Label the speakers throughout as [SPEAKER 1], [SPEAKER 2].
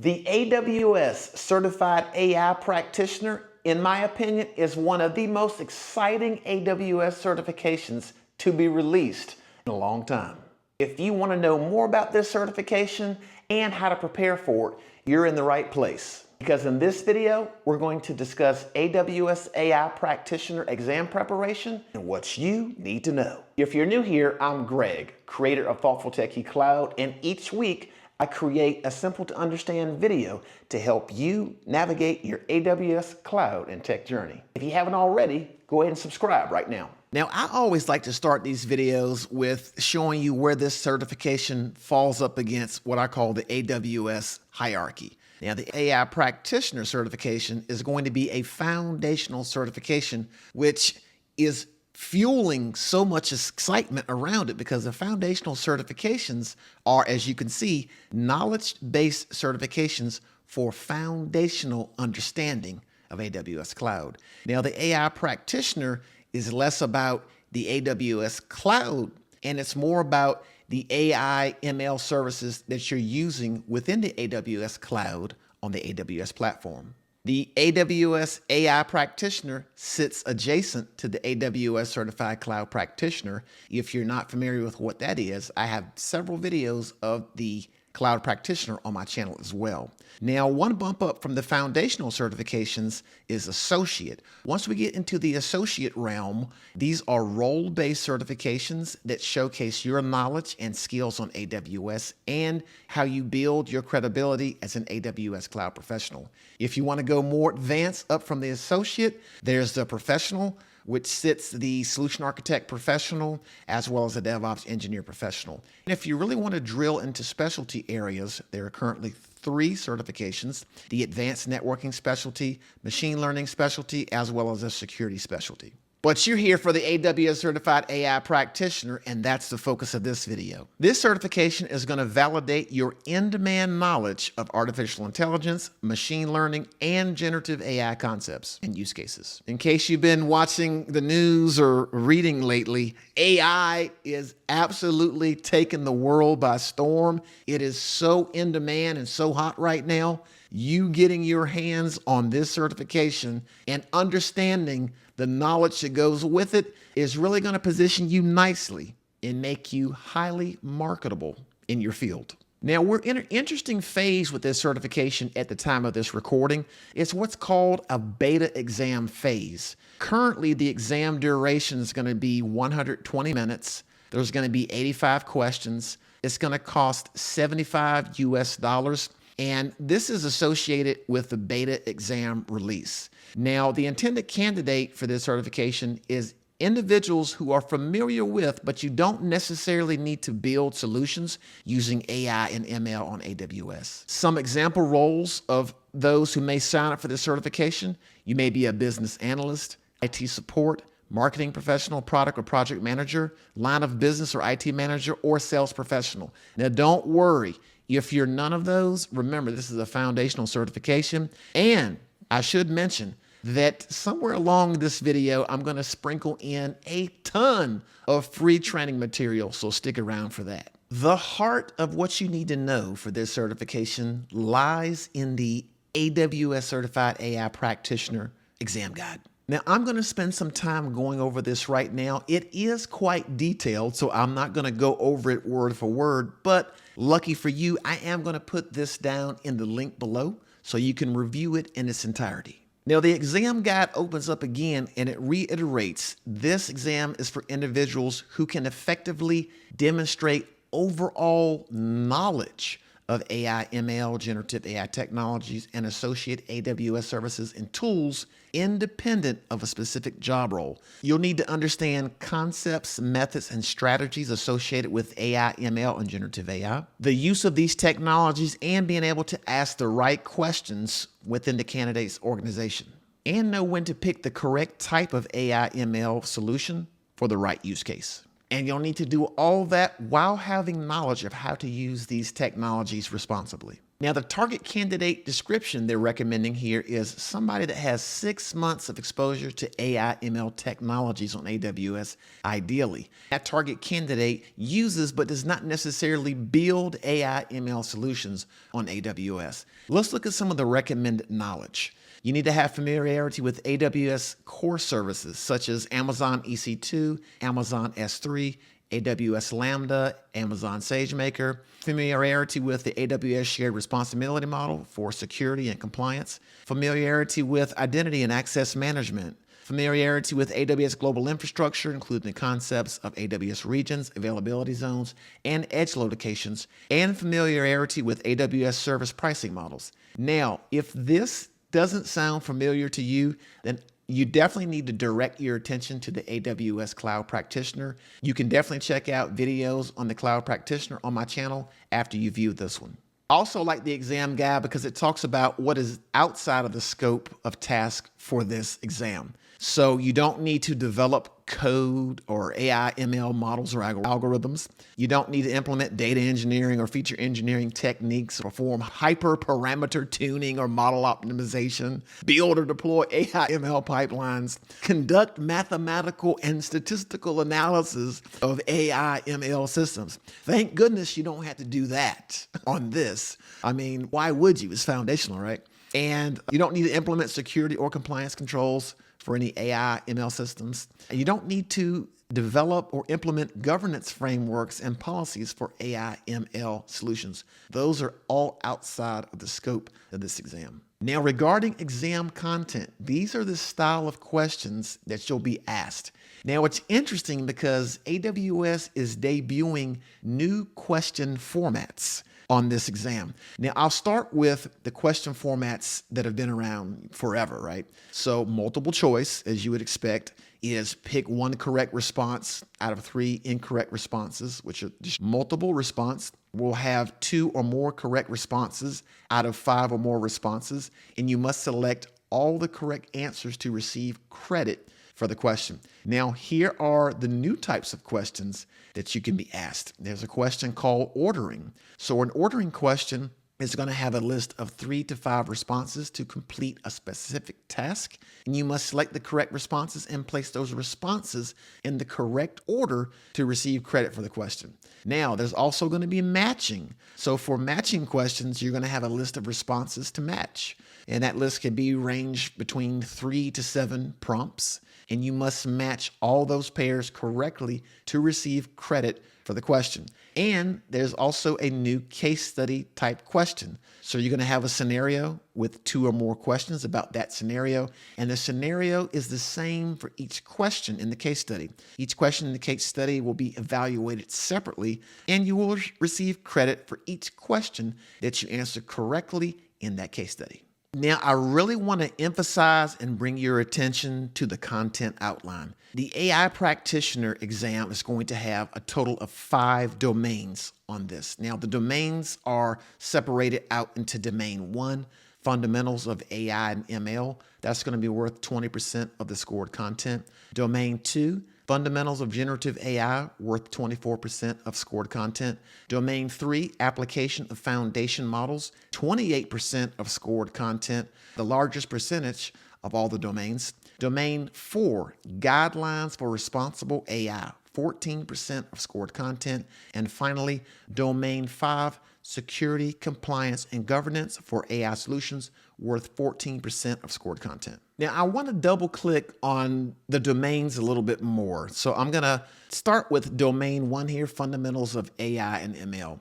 [SPEAKER 1] The AWS Certified AI Practitioner, in my opinion, is one of the most exciting AWS certifications to be released in a long time. If you want to know more about this certification and how to prepare for it, you're in the right place. Because in this video, we're going to discuss AWS AI Practitioner exam preparation and what you need to know. If you're new here, I'm Greg, creator of Thoughtful Techie Cloud, and each week I create a simple to understand video to help you navigate your AWS cloud and tech journey. If you haven't already, go ahead and subscribe right now. Now, I always like to start these videos with showing you where this certification falls up against what I call the AWS hierarchy. Now, the AI Practitioner certification is going to be a foundational certification, which is fueling so much excitement around it because the foundational certifications are, as you can see, knowledge-based certifications for foundational understanding of AWS Cloud. Now, the AI Practitioner is less about the AWS Cloud, and it's more about the AI ML services that you're using within the AWS Cloud on the AWS platform. The AWS AI Practitioner sits adjacent to the AWS Certified Cloud Practitioner. If you're not familiar with what that is, I have several videos of the Cloud Practitioner on my channel as well. Now, one bump up from the foundational certifications is Associate. Once we get into the Associate realm, these are role-based certifications that showcase your knowledge and skills on AWS and how you build your credibility as an AWS Cloud professional. If you want to go more advanced up from the Associate, there's the Professional, which sits the Solution Architect Professional as well as the DevOps Engineer Professional. And if you really want to drill into specialty areas, there are currently 3 certifications: the Advanced Networking Specialty, Machine Learning Specialty, as well as a Security Specialty. But you're here for the AWS Certified AI Practitioner, and that's the focus of this video. This certification is going to validate your in-demand knowledge of artificial intelligence, machine learning, and generative AI concepts and use cases. In case you've been watching the news or reading lately, AI is absolutely taking the world by storm. It is so in demand and so hot right now. You getting your hands on this certification and understanding the knowledge that goes with it is really going to position you nicely and make you highly marketable in your field. Now, we're in an interesting phase with this certification at the time of this recording. It's what's called a beta exam phase. Currently, the exam duration is going to be 120 minutes. There's going to be 85 questions. It's going to cost $75 US. And this is associated with the beta exam release. Now, the intended candidate for this certification is individuals who are familiar with, but you don't necessarily need to build solutions using AI and ML on AWS. Some example roles of those who may sign up for this certification: you may be a business analyst, IT support, marketing professional, product or project manager, line of business or IT manager, or sales professional. Now, don't worry. If you're none of those, remember, this is a foundational certification. And I should mention that somewhere along this video, I'm going to sprinkle in a ton of free training material, so stick around for that. The heart of what you need to know for this certification lies in the AWS Certified AI Practitioner exam guide. Now, I'm going to spend some time going over this right now. It is quite detailed, so I'm not going to go over it word for word, but lucky for you, I am going to put this down in the link below so you can review it in its entirety. Now, the exam guide opens up again and it reiterates this exam is for individuals who can effectively demonstrate overall knowledge of AI, ML, generative AI technologies, and associated AWS services and tools independent of a specific job role. You'll need to understand concepts, methods, and strategies associated with AI, ML, and generative AI, the use of these technologies, and being able to ask the right questions within the candidate's organization, and know when to pick the correct type of AI, ML solution for the right use case. And you'll need to do all that while having knowledge of how to use these technologies responsibly. Now, the target candidate description they're recommending here is somebody that has 6 months of exposure to AI ML technologies on AWS, ideally. That target candidate uses but does not necessarily build AI ML solutions on AWS. Let's look at some of the recommended knowledge. You need to have familiarity with AWS core services such as Amazon EC2, Amazon S3, AWS Lambda, Amazon SageMaker, familiarity with the AWS Shared Responsibility Model for security and compliance, familiarity with identity and access management, familiarity with AWS Global Infrastructure, including the concepts of AWS regions, availability zones, and edge locations, and familiarity with AWS service pricing models. Now, if this doesn't sound familiar to you, then you definitely need to direct your attention to the AWS Cloud Practitioner. You can definitely check out videos on the Cloud Practitioner on my channel after you view this one. I also like the exam guide because it talks about what is outside of the scope of task for this exam. So you don't need to develop code or AI ML models or algorithms. You don't need to implement data engineering or feature engineering techniques or perform hyperparameter tuning or model optimization, build or deploy AI ML pipelines, conduct mathematical and statistical analysis of AI ML systems. Thank goodness you don't have to do that on this. I mean, why would you? It's foundational, right? And you don't need to implement security or compliance controls for any AI ML systems. You don't need to develop or implement governance frameworks and policies for AI ML solutions. Those are all outside of the scope of this exam. Now, regarding exam content, these are the style of questions that you'll be asked. Now, it's interesting because AWS is debuting new question formats on this exam. Now, I'll start with the question formats that have been around forever, right? So multiple choice, as you would expect, is pick one correct response out of 3 incorrect responses, which are just multiple response. We'll have 2 or more correct responses out of 5 or more responses, and you must select all the correct answers to receive credit for the question. Now, here are the new types of questions that you can be asked. There's a question called ordering. So an ordering question is going to have a list of 3 to 5 responses to complete a specific task, and you must select the correct responses and place those responses in the correct order to receive credit for the question. Now, there's also going to be matching. So for matching questions, you're going to have a list of responses to match, and that list can be ranged between 3 to 7 prompts, and you must match all those pairs correctly to receive credit for the question. And there's also a new case study type question. So you're going to have a scenario with 2 or more questions about that scenario. And the scenario is the same for each question in the case study. Each question in the case study will be evaluated separately, and you will receive credit for each question that you answer correctly in that case study. Now, I really want to emphasize and bring your attention to the content outline. The AI Practitioner exam is going to have a total of 5 domains on this. Now, the domains are separated out into Domain 1, Fundamentals of AI and ML. That's going to be worth 20% of the scored content. Domain 2, Fundamentals of Generative AI, worth 24% of scored content. Domain 3, Application of Foundation Models, 28% of scored content, the largest percentage of all the domains. Domain 4, Guidelines for Responsible AI, 14% of scored content. And finally, Domain 5, Security, Compliance, and Governance for AI Solutions, worth 14% of scored content. Now, I want to double click on the domains a little bit more. So I'm going to start with Domain 1 here, Fundamentals of AI and ML.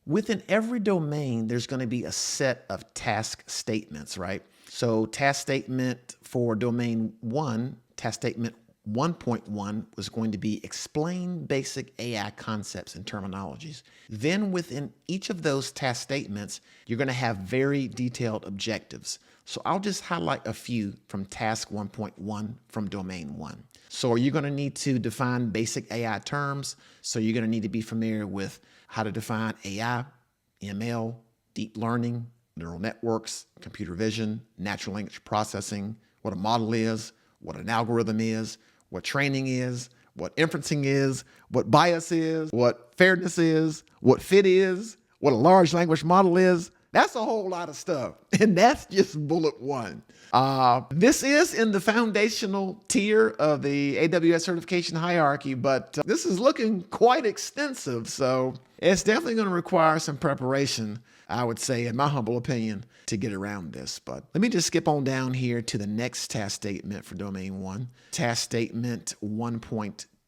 [SPEAKER 1] Within every domain, there's going to be a set of task statements, right? So task statement for Domain 1, task statement 1.1 was going to be explain basic AI concepts and terminologies. Then within each of those task statements, you're going to have very detailed objectives. So I'll just highlight a few from task 1.1 from Domain 1. So you're going to need to define basic AI terms. So you're going to need to be familiar with how to define AI, ML, deep learning, neural networks, computer vision, natural language processing, what a model is, what an algorithm is, what training is, what inferencing is, what bias is, what fairness is, what fit is, what a large language model is, That's a whole lot of stuff. And that's just bullet one. This is in the foundational tier of the AWS certification hierarchy, but this is looking quite extensive. So it's definitely going to require some preparation, I would say, in my humble opinion, to get around this. But let me just skip on down here to the next task statement for domain one. Task statement 1.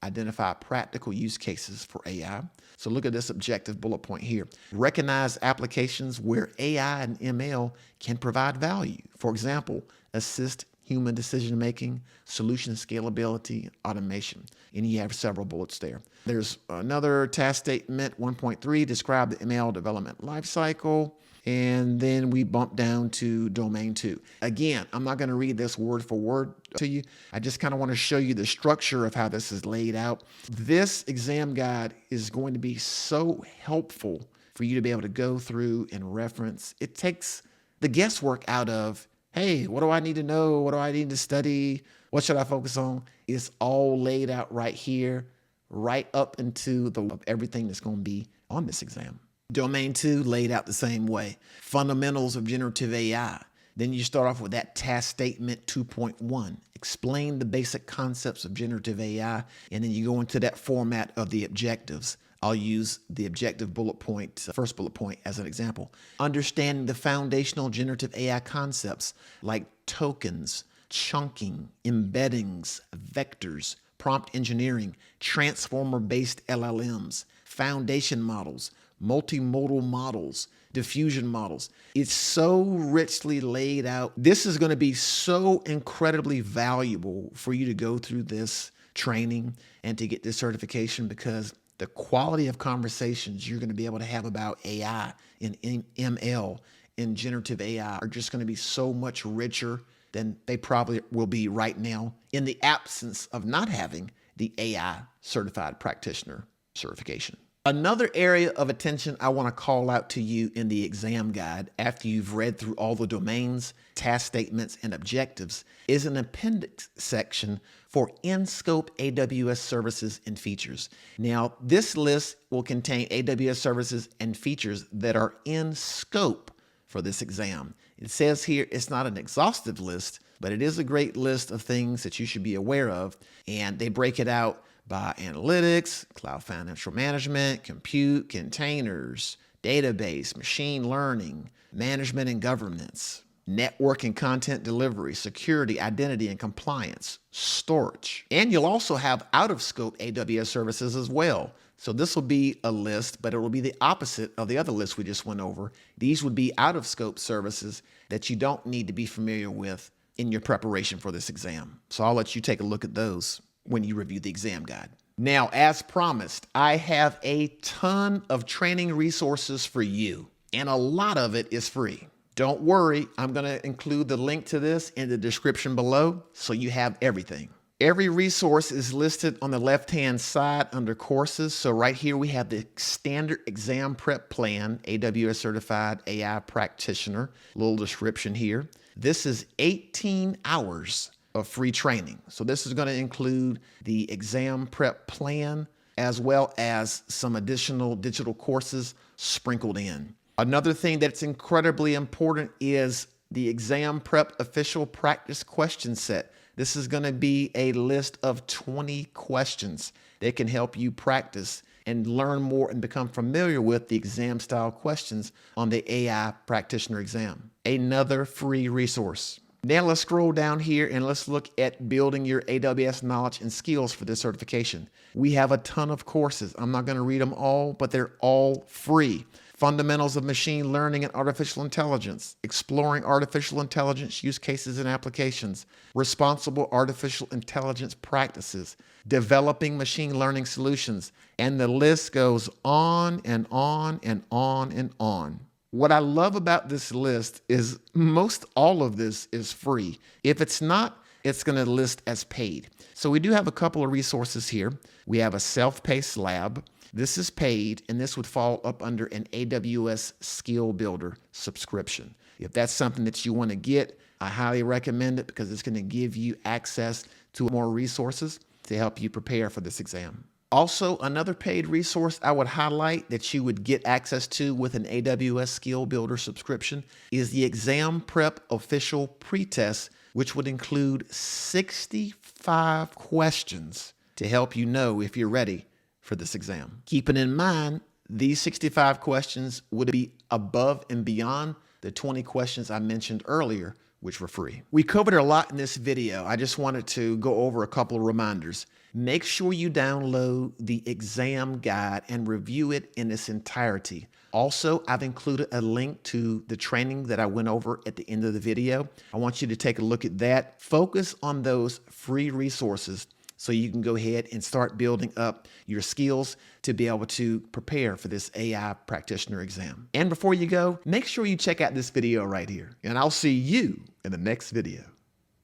[SPEAKER 1] Identify practical use cases for AI. So look at this objective bullet point here. Recognize applications where AI and ML can provide value. For example, assist human decision-making, solution scalability, automation. And you have several bullets there. There's another task statement, 1.3, describe the ML development lifecycle. And then we bump down to domain 2. Again, I'm not going to read this word for word to you. I just kind of want to show you the structure of how this is laid out. This exam guide is going to be so helpful for you to be able to go through and reference. It takes the guesswork out of, hey, what do I need to know? What do I need to study? What should I focus on? It's all laid out right here, right up into everything that's going to be on this exam. Domain 2 laid out the same way. Fundamentals of generative AI. Then you start off with that task statement 2.1. Explain the basic concepts of generative AI, and then you go into that format of the objectives. I'll use the objective bullet point, first bullet point, as an example. Understanding the foundational generative AI concepts like tokens, chunking, embeddings, vectors, prompt engineering, transformer-based LLMs, foundation models, multimodal models, diffusion models. It's so richly laid out. This is going to be so incredibly valuable for you to go through this training and to get this certification, because the quality of conversations you're going to be able to have about AI and ML and generative AI are just going to be so much richer than they probably will be right now in the absence of not having the AI Certified Practitioner certification. Another area of attention I want to call out to you in the exam guide, after you've read through all the domains, task statements, and objectives, is an appendix section for in-scope AWS services and features. Now, this list will contain AWS services and features that are in scope for this exam. It says here it's not an exhaustive list, but it is a great list of things that you should be aware of, and they break it out by analytics, cloud financial management, compute, containers, database, machine learning, management and governance, network and content delivery, security, identity and compliance, storage. And you'll also have out-of-scope AWS services as well. So this will be a list, but it will be the opposite of the other list we just went over. These would be out-of-scope services that you don't need to be familiar with in your preparation for this exam. So I'll let you take a look at those when you review the exam guide. Now, as promised, I have a ton of training resources for you, and a lot of it is free. Don't worry, I'm going to include the link to this in the description below so you have everything. Every resource is listed on the left-hand side under courses. So right here we have the standard exam prep plan, AWS Certified AI Practitioner, little description here. This is 18 hours of free training. So this is going to include the exam prep plan as well as some additional digital courses sprinkled in. Another thing that's incredibly important is the exam prep official practice question set. This is going to be a list of 20 questions that can help you practice and learn more and become familiar with the exam style questions on the AI practitioner exam. Another free resource. Now let's scroll down here and let's look at building your AWS knowledge and skills for this certification. We have a ton of courses. I'm not going to read them all, but they're all free. Fundamentals of machine learning and artificial intelligence, exploring artificial intelligence use cases and applications, responsible artificial intelligence practices, developing machine learning solutions, and the list goes on and on and on and on. What I love about this list is most all of this is free. If it's not, it's going to list as paid. So we do have a couple of resources here. We have a self-paced lab. This is paid, and this would fall up under an AWS Skill Builder subscription. If that's something that you want to get, I highly recommend it because it's going to give you access to more resources to help you prepare for this exam. Also, another paid resource I would highlight that you would get access to with an AWS Skill Builder subscription is the Exam Prep Official Pretest, which would include 65 questions to help you know if you're ready for this exam. Keeping in mind, these 65 questions would be above and beyond the 20 questions I mentioned earlier, which were free. We covered a lot in this video. I just wanted to go over a couple of reminders. Make sure you download the exam guide and review it in its entirety. Also, I've included a link to the training that I went over at the end of the video. I want you to take a look at that. Focus on those free resources so you can go ahead and start building up your skills to be able to prepare for this AI practitioner exam. And before you go, make sure you check out this video right here, and I'll see you in the next video.